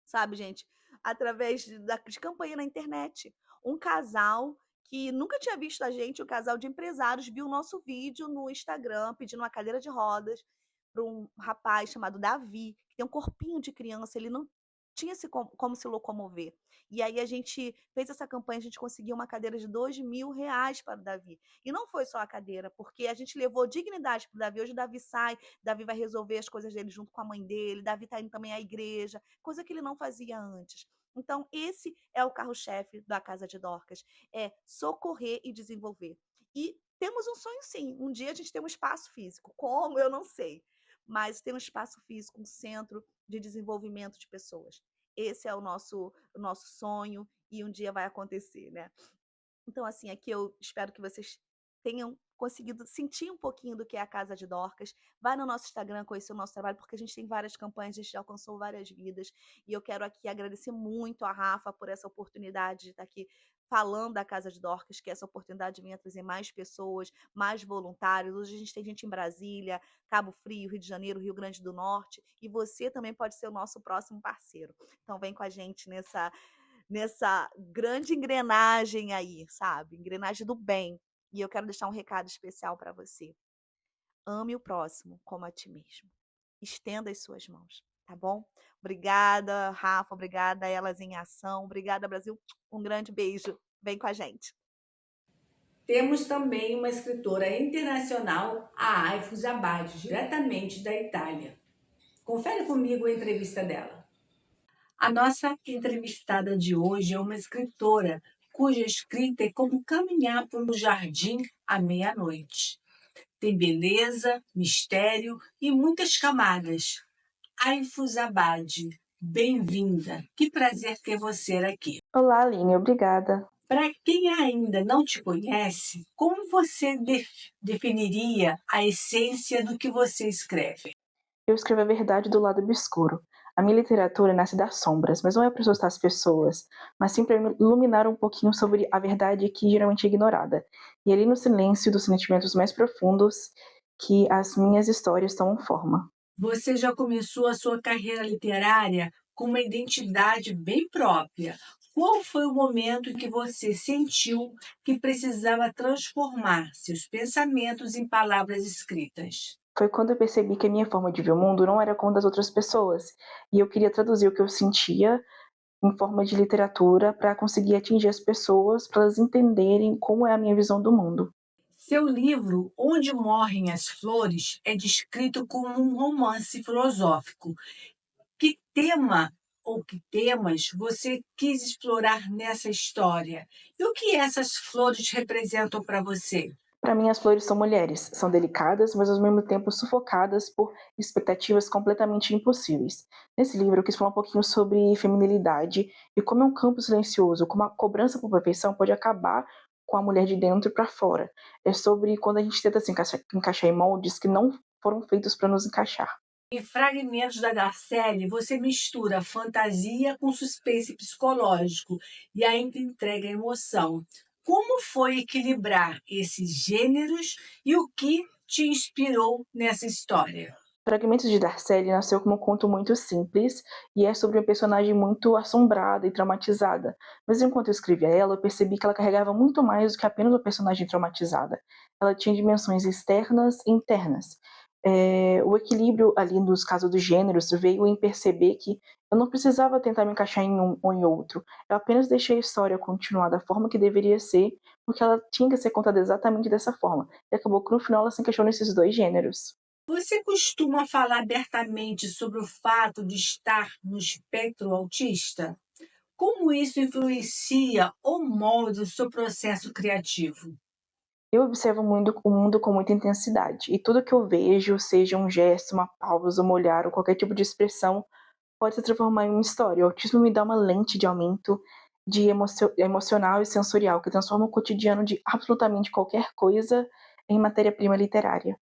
sabe, gente? Através de campanha na internet. Um casal que nunca tinha visto a gente, um casal de empresários, viu o nosso vídeo no Instagram pedindo uma cadeira de rodas para um rapaz chamado Davi, que tem um corpinho de criança, ele não tinha como se locomover. E aí a gente fez essa campanha, a gente conseguiu uma cadeira de R$ 2.000 para o Davi. E não foi só a cadeira, porque a gente levou dignidade para o Davi. Hoje o Davi sai, Davi vai resolver as coisas dele junto com a mãe dele, Davi está indo também à igreja, coisa que ele não fazia antes. Então, esse é o carro-chefe da Casa de Dorcas, é socorrer e desenvolver. E temos um sonho, sim. Um dia a gente tem um espaço físico. Como? Eu não sei. Mas tem um espaço físico, um centro de desenvolvimento de pessoas. Esse é o nosso sonho e um dia vai acontecer, né? Então, assim, aqui eu espero que vocês tenham conseguido sentir um pouquinho do que é a Casa de Dorcas. Vai no nosso Instagram conhecer o nosso trabalho, porque a gente tem várias campanhas, a gente já alcançou várias vidas. E eu quero aqui agradecer muito a Rafa por essa oportunidade de estar aqui falando da Casa de Dorcas, que essa oportunidade venha trazer mais pessoas, mais voluntários. Hoje a gente tem gente em Brasília, Cabo Frio, Rio de Janeiro, Rio Grande do Norte, e você também pode ser o nosso próximo parceiro. Então vem com a gente nessa grande engrenagem aí, sabe? Engrenagem do bem. E eu quero deixar um recado especial para você. Ame o próximo como a ti mesmo. Estenda as suas mãos, tá bom? Obrigada, Rafa. Obrigada, Elas em Ação. Obrigada, Brasil. Um grande beijo. Vem com a gente. Temos também uma escritora internacional, a Aifus Abad, diretamente da Itália. Confere comigo a entrevista dela. A nossa entrevistada de hoje é uma escritora cuja escrita é como caminhar por um jardim à meia-noite. Tem beleza, mistério e muitas camadas. Aifuzabad, bem-vinda. Que prazer ter você aqui. Olá, Aline, obrigada. Para quem ainda não te conhece, como você definiria a essência do que você escreve? Eu escrevo a verdade do lado obscuro. A minha literatura nasce das sombras, mas não é para assustar as pessoas, mas sim para iluminar um pouquinho sobre a verdade que geralmente é ignorada. E ali no silêncio dos sentimentos mais profundos que as minhas histórias tomam forma. Você já começou a sua carreira literária com uma identidade bem própria. Qual foi o momento em que você sentiu que precisava transformar seus pensamentos em palavras escritas? Foi quando eu percebi que a minha forma de ver o mundo não era como a das outras pessoas, e eu queria traduzir o que eu sentia em forma de literatura para conseguir atingir as pessoas, para elas entenderem como é a minha visão do mundo. Seu livro Onde Morrem as Flores é descrito como um romance filosófico. Que tema ou que temas você quis explorar nessa história? E o que essas flores representam para você? Para mim, as flores são mulheres, são delicadas, mas ao mesmo tempo sufocadas por expectativas completamente impossíveis. Nesse livro, eu quis falar um pouquinho sobre feminilidade e como é um campo silencioso, como a cobrança por perfeição pode acabar com a mulher de dentro para fora. É sobre quando a gente tenta se encaixar em moldes que não foram feitos para nos encaixar. Em Fragmentos da Darcelle, você mistura fantasia com suspense psicológico e ainda entrega emoção. Como foi equilibrar esses gêneros e o que te inspirou nessa história? Fragmentos de Darcelle nasceu como um conto muito simples e é sobre uma personagem muito assombrada e traumatizada. Mas enquanto eu escrevia ela, eu percebi que ela carregava muito mais do que apenas uma personagem traumatizada. Ela tinha dimensões externas e internas. O equilíbrio ali nos casos dos gêneros veio em perceber que eu não precisava tentar me encaixar em um ou em outro. Eu apenas deixei a história continuar da forma que deveria ser, porque ela tinha que ser contada exatamente dessa forma. E acabou que no final ela se encaixou nesses dois gêneros. Você costuma falar abertamente sobre o fato de estar no espectro autista? Como isso influencia ou molda o seu processo criativo? Eu observo muito o mundo com muita intensidade, e tudo que eu vejo, seja um gesto, uma pausa, um olhar ou qualquer tipo de expressão, pode se transformar em uma história. O autismo me dá uma lente de aumento de emocional e sensorial que transforma o cotidiano de absolutamente qualquer coisa em matéria-prima literária.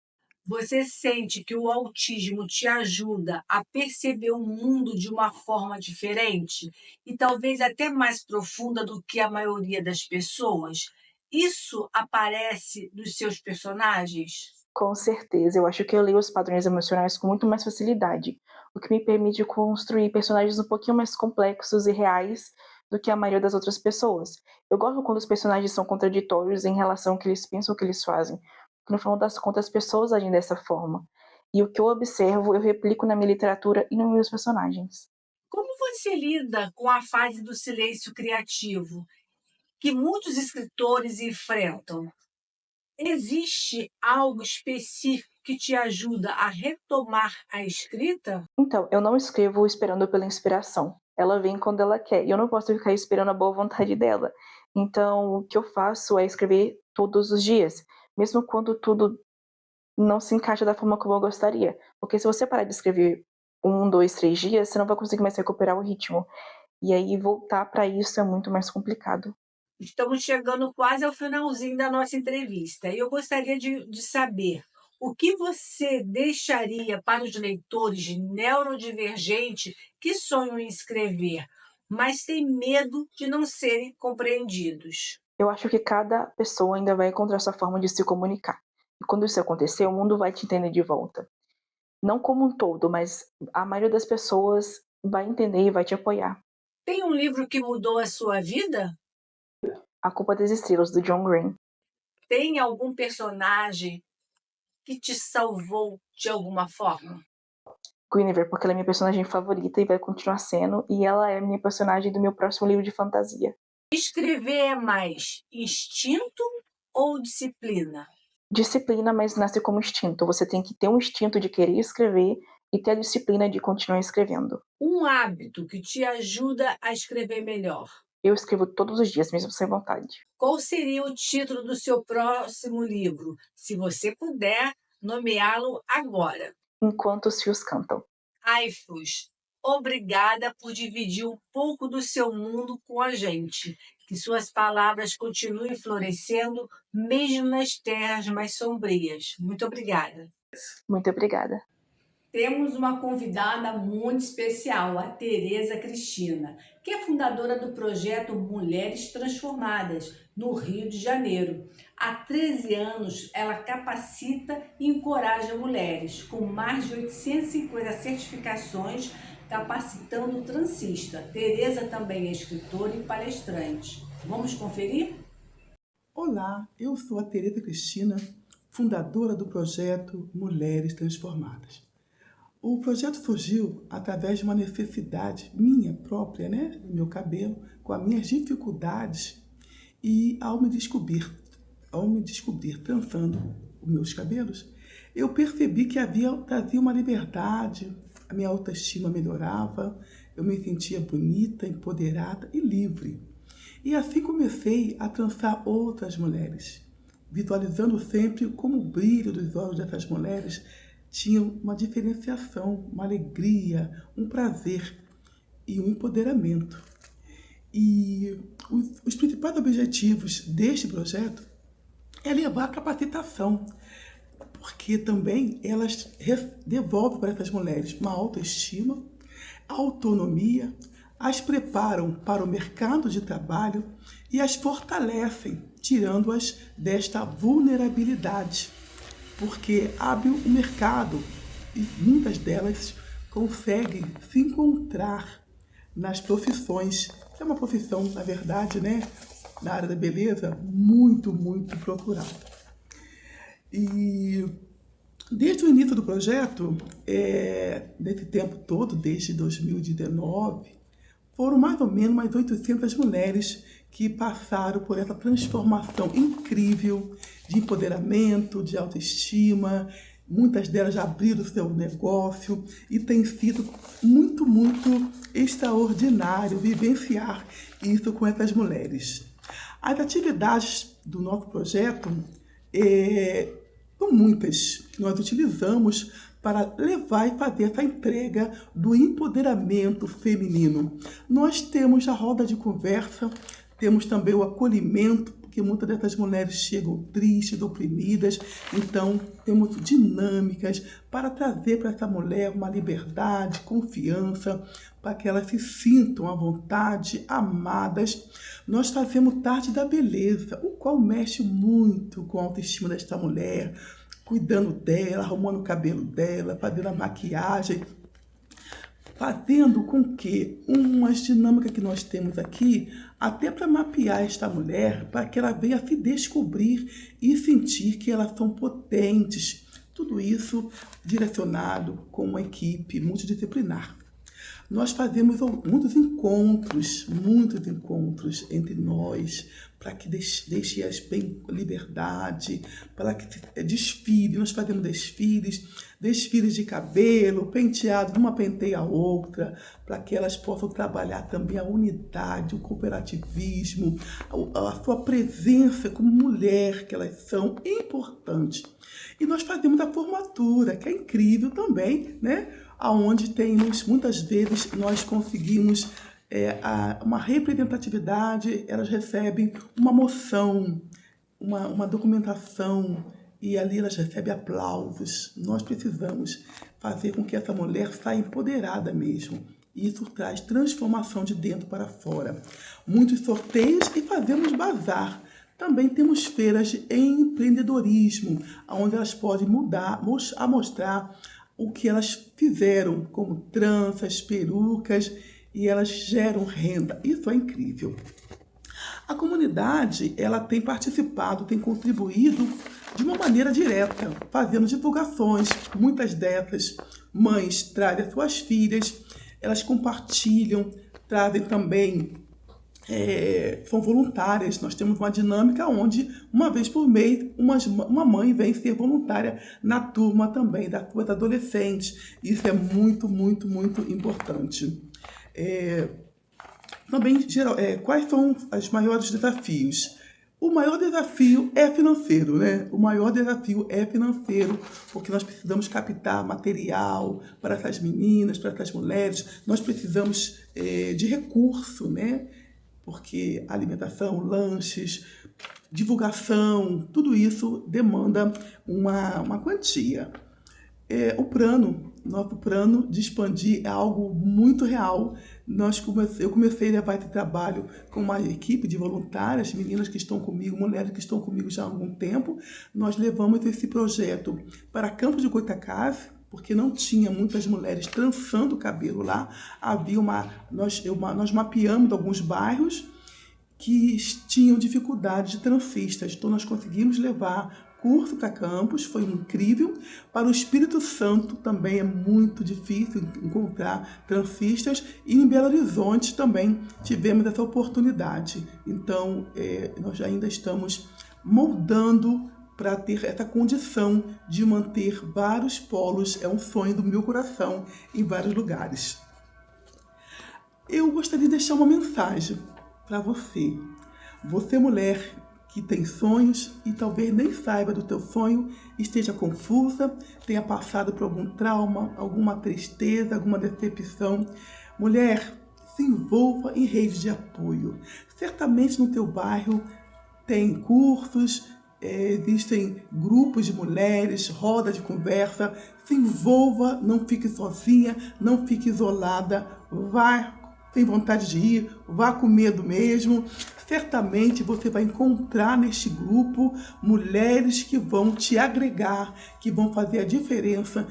Você sente que o autismo te ajuda a perceber o mundo de uma forma diferente e talvez até mais profunda do que a maioria das pessoas? Isso aparece nos seus personagens? Com certeza, eu acho que eu leio os padrões emocionais com muito mais facilidade, o que me permite construir personagens um pouquinho mais complexos e reais do que a maioria das outras pessoas. Eu gosto quando os personagens são contraditórios em relação ao que eles pensam, o que eles fazem, porque no final das contas as pessoas agem dessa forma. E o que eu observo, eu replico na minha literatura e nos meus personagens. Como você lida com a fase do silêncio criativo, que muitos escritores enfrentam? Existe algo específico que te ajuda a retomar a escrita? Então, eu não escrevo esperando pela inspiração. Ela vem quando ela quer. E eu não posso ficar esperando a boa vontade dela. Então, o que eu faço é escrever todos os dias, mesmo quando tudo não se encaixa da forma como eu gostaria. Porque se você parar de escrever 1, 2, 3 dias, você não vai conseguir mais recuperar o ritmo. E aí, voltar para isso é muito mais complicado. Estamos chegando quase ao finalzinho da nossa entrevista e eu gostaria de saber o que você deixaria para os leitores neurodivergentes que sonham em escrever, mas têm medo de não serem compreendidos. Eu acho que cada pessoa ainda vai encontrar sua forma de se comunicar. E quando isso acontecer, o mundo vai te entender de volta. Não como um todo, mas a maioria das pessoas vai entender e vai te apoiar. Tem um livro que mudou a sua vida? A Culpa das Estrelas, do John Green. Tem algum personagem que te salvou de alguma forma? Guinevere, porque ela é minha personagem favorita e vai continuar sendo, e ela é minha personagem do meu próximo livro de fantasia. Escrever é mais instinto ou disciplina? Disciplina, mas nasce como instinto. Você tem que ter um instinto de querer escrever e ter a disciplina de continuar escrevendo. Um hábito que te ajuda a escrever melhor? Eu escrevo todos os dias, mesmo sem vontade. Qual seria o título do seu próximo livro, se você puder nomeá-lo agora? Enquanto os fios cantam. Aifus, obrigada por dividir um pouco do seu mundo com a gente. Que suas palavras continuem florescendo, mesmo nas terras mais sombrias. Muito obrigada. Muito obrigada. Temos uma convidada muito especial, a Tereza Cristina, que é fundadora do projeto Mulheres Transformadas, no Rio de Janeiro. Há 13 anos, ela capacita e encoraja mulheres, com mais de 850 certificações, capacitando o transista. Tereza também é escritora e palestrante. Vamos conferir? Olá, eu sou a Tereza Cristina, fundadora do projeto Mulheres Transformadas. O projeto surgiu através de uma necessidade minha própria, do meu cabelo, com as minhas dificuldades, e ao me descobrir trançando os meus cabelos, eu percebi que trazia uma liberdade, a minha autoestima melhorava, eu me sentia bonita, empoderada e livre. E assim comecei a trançar outras mulheres, visualizando sempre como o brilho dos olhos dessas mulheres tinha uma diferenciação, uma alegria, um prazer e um empoderamento. E os principais objetivos deste projeto é levar a capacitação, porque também elas devolvem para essas mulheres uma autoestima, autonomia, as preparam para o mercado de trabalho e as fortalecem, tirando-as desta vulnerabilidade, porque abre o mercado e muitas delas conseguem se encontrar nas profissões, que é uma profissão, na verdade, na área da beleza, muito, muito procurada. E desde o início do projeto, nesse tempo todo, desde 2019, foram mais ou menos umas 800 mulheres que passaram por essa transformação incrível de empoderamento, de autoestima. Muitas delas já abriram o seu negócio e tem sido muito, muito extraordinário vivenciar isso com essas mulheres. As atividades do nosso projeto são muitas. Nós utilizamos para levar e fazer essa entrega do empoderamento feminino. Nós temos a roda de conversa, temos também o acolhimento, porque muitas dessas mulheres chegam tristes, oprimidas, então temos dinâmicas para trazer para essa mulher uma liberdade, confiança, para que elas se sintam à vontade, amadas. Nós fazemos Tarde da Beleza, o qual mexe muito com a autoestima desta mulher, cuidando dela, arrumando o cabelo dela, fazendo a maquiagem, fazendo com que umas dinâmicas que nós temos aqui, até para mapear esta mulher, para que ela venha se descobrir e sentir que elas são potentes. Tudo isso direcionado com uma equipe multidisciplinar. Nós fazemos muitos encontros entre nós, para que deixe-as bem com liberdade, para que desfile. Nós fazemos desfiles de cabelo, penteado, uma penteia a outra, para que elas possam trabalhar também a unidade, o cooperativismo, a sua presença como mulher, que elas são importantes. E nós fazemos a formatura, que é incrível também, onde muitas vezes nós conseguimos uma representatividade, elas recebem uma moção, uma documentação, e ali elas recebem aplausos. Nós precisamos fazer com que essa mulher saia empoderada mesmo. Isso traz transformação de dentro para fora. Muitos sorteios e fazemos bazar. Também temos feiras de empreendedorismo, onde elas podem mostrar o que elas fizeram, como tranças, perucas, e elas geram renda. Isso é incrível. A comunidade, ela tem participado, tem contribuído de uma maneira direta, fazendo divulgações. Muitas dessas mães trazem as suas filhas, elas compartilham, trazem também, são voluntárias. Nós temos uma dinâmica onde, uma vez por mês, uma mãe vem ser voluntária na turma também das suas adolescentes. Isso é muito, muito, muito importante. também, quais são os maiores desafios? O maior desafio é financeiro, né? O maior desafio é financeiro, porque nós precisamos captar material para essas meninas, para essas mulheres. Nós precisamos de recurso, né? Porque alimentação, lanches, divulgação, tudo isso demanda uma quantia. Nosso plano de expandir é algo muito real. Eu comecei a levar esse trabalho com uma equipe de voluntárias, meninas que estão comigo, mulheres que estão comigo já há algum tempo. Nós levamos esse projeto para Campos de Goitacazes, porque não tinha muitas mulheres trançando o cabelo lá. Nós mapeamos alguns bairros que tinham dificuldade de trancistas. Então, nós conseguimos levar curso para Campos, foi incrível. Para o Espírito Santo também é muito difícil encontrar trancistas. E em Belo Horizonte também tivemos essa oportunidade. Então, nós ainda estamos moldando para ter essa condição de manter vários polos. É um sonho do meu coração em vários lugares. Eu gostaria de deixar uma mensagem para você. Você, mulher que tem sonhos e talvez nem saiba do teu sonho, esteja confusa, tenha passado por algum trauma, alguma tristeza, alguma decepção. Mulher, se envolva em redes de apoio. Certamente no teu bairro tem cursos, existem grupos de mulheres, roda de conversa. Se envolva, não fique sozinha, não fique isolada. Vá tem vontade de ir, vá com medo mesmo. Certamente você vai encontrar neste grupo mulheres que vão te agregar, que vão fazer a diferença,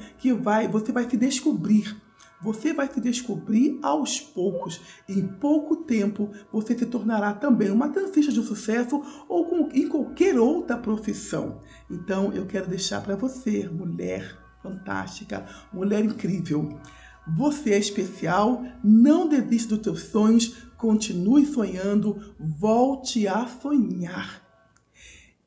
você vai se descobrir. Você vai se descobrir aos poucos. Em pouco tempo, você se tornará também uma transista de sucesso ou em qualquer outra profissão. Então, eu quero deixar para você, mulher fantástica, mulher incrível. Você é especial, não desista dos teus sonhos, continue sonhando, volte a sonhar.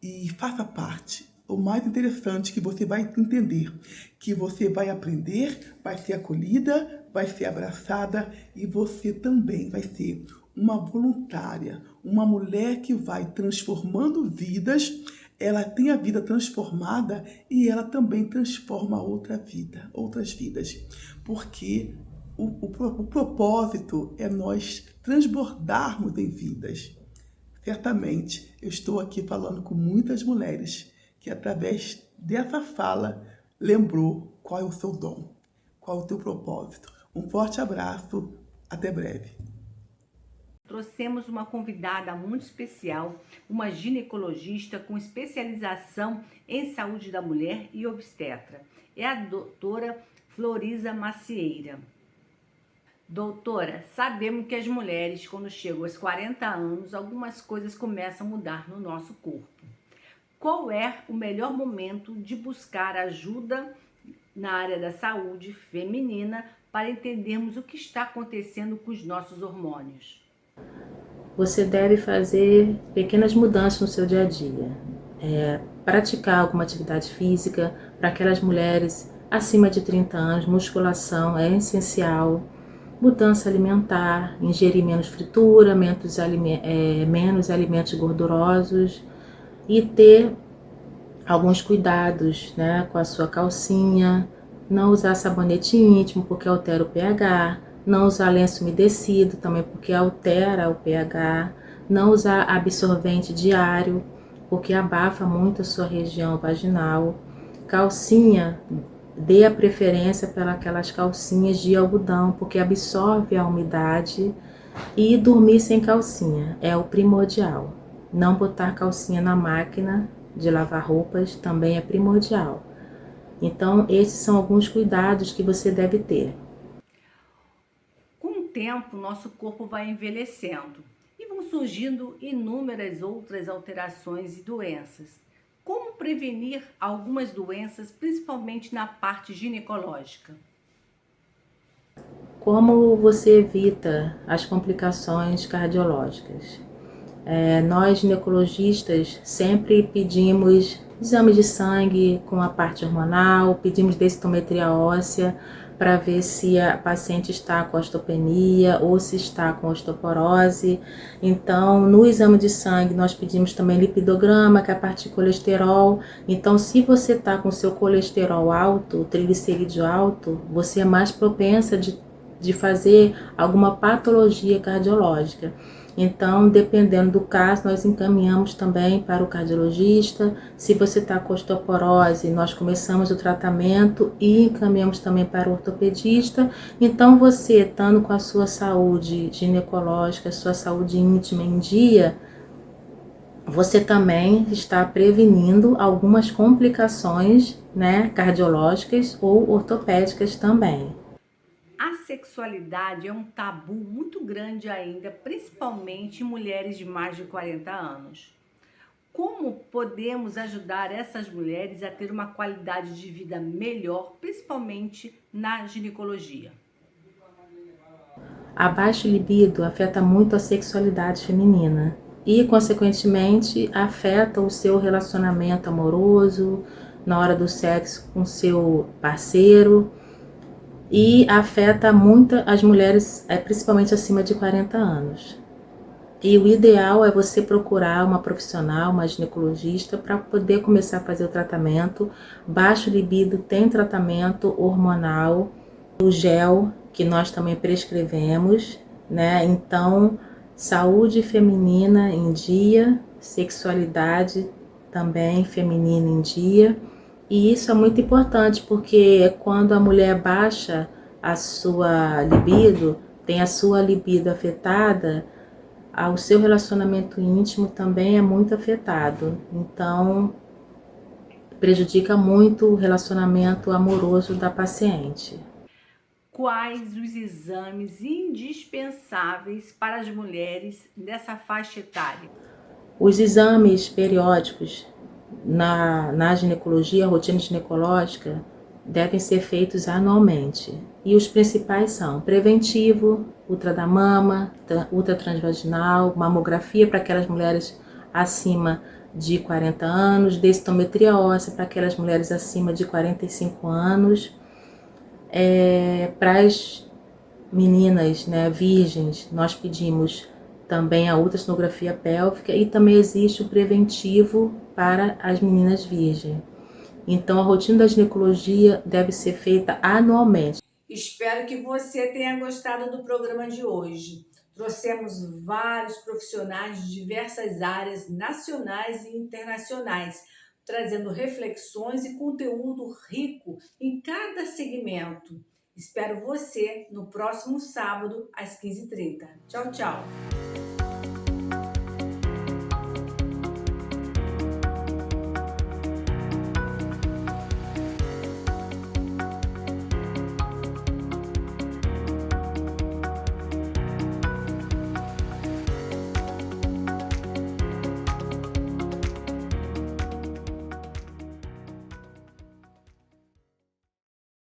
E faça parte. O mais interessante é que você vai entender, que você vai aprender, vai ser acolhida, vai ser abraçada e você também vai ser uma voluntária, uma mulher que vai transformando vidas. Ela tem a vida transformada e ela também transforma outras vidas. Porque o propósito é nós transbordarmos em vidas. Certamente, eu estou aqui falando com muitas mulheres que, através dessa fala, lembrou qual é o seu dom, qual é o teu propósito. Um forte abraço, até breve. Trouxemos uma convidada muito especial, uma ginecologista com especialização em saúde da mulher e obstetra. É a doutora Florisa Macieira. Doutora, sabemos que as mulheres, quando chegam aos 40 anos, algumas coisas começam a mudar no nosso corpo. Qual é o melhor momento de buscar ajuda na área da saúde feminina para entendermos o que está acontecendo com os nossos hormônios? Você deve fazer pequenas mudanças no seu dia a dia. Praticar alguma atividade física. Para aquelas mulheres acima de 30 anos, musculação é essencial. Mudança alimentar, ingerir menos fritura, menos alimentos gordurosos e ter alguns cuidados, né, com a sua calcinha. Não usar sabonete íntimo porque altera o pH. Não usar lenço umedecido também porque altera o pH. Não usar absorvente diário porque abafa muito a sua região vaginal. Calcinha, dê a preferência para aquelas calcinhas de algodão porque absorve a umidade. E dormir sem calcinha é o primordial. Não botar calcinha na máquina de lavar roupas também é primordial. Então, esses são alguns cuidados que você deve ter. Com o tempo, nosso corpo vai envelhecendo e vão surgindo inúmeras outras alterações e doenças. Como prevenir algumas doenças, principalmente na parte ginecológica? Como você evita as complicações cardiológicas? Nós, ginecologistas, sempre pedimos exame de sangue com a parte hormonal, pedimos densitometria óssea para ver se a paciente está com osteopenia ou se está com osteoporose. Então, no exame de sangue, nós pedimos também lipidograma, que é a parte de colesterol. Então, se você está com seu colesterol alto, triglicerídeo alto, você é mais propensa de fazer alguma patologia cardiológica. Então, dependendo do caso, nós encaminhamos também para o cardiologista. Se você está com osteoporose, nós começamos o tratamento e encaminhamos também para o ortopedista. Então, você estando com a sua saúde ginecológica, sua saúde íntima em dia, você também está prevenindo algumas complicações, né, cardiológicas ou ortopédicas também. A sexualidade é um tabu muito grande ainda, principalmente em mulheres de mais de 40 anos. Como podemos ajudar essas mulheres a ter uma qualidade de vida melhor, principalmente na ginecologia? A baixa libido afeta muito a sexualidade feminina e, consequentemente, afeta o seu relacionamento amoroso, na hora do sexo com seu parceiro, e afeta muito as mulheres, principalmente acima de 40 anos. E o ideal é você procurar uma profissional, uma ginecologista, para poder começar a fazer o tratamento. Baixo libido tem tratamento hormonal, o gel, que nós também prescrevemos, né? Então, saúde feminina em dia, sexualidade também feminina em dia. E isso é muito importante, porque quando a mulher baixa a sua libido, tem a sua libido afetada, o seu relacionamento íntimo também é muito afetado. Então, prejudica muito o relacionamento amoroso da paciente. Quais os exames indispensáveis para as mulheres dessa faixa etária? Os exames periódicos na ginecologia, a rotina ginecológica, devem ser feitos anualmente. E os principais são preventivo, ultra da mama, ultra transvaginal, mamografia para aquelas mulheres acima de 40 anos, densitometria óssea para aquelas mulheres acima de 45 anos. Para as meninas, né, virgens, nós pedimos também a ultrassonografia pélvica e também existe o preventivo para as meninas virgens. Então, a rotina da ginecologia deve ser feita anualmente. Espero que você tenha gostado do programa de hoje. Trouxemos vários profissionais de diversas áreas nacionais e internacionais, trazendo reflexões e conteúdo rico em cada segmento. Espero você no próximo sábado, às 15h30. Tchau, tchau!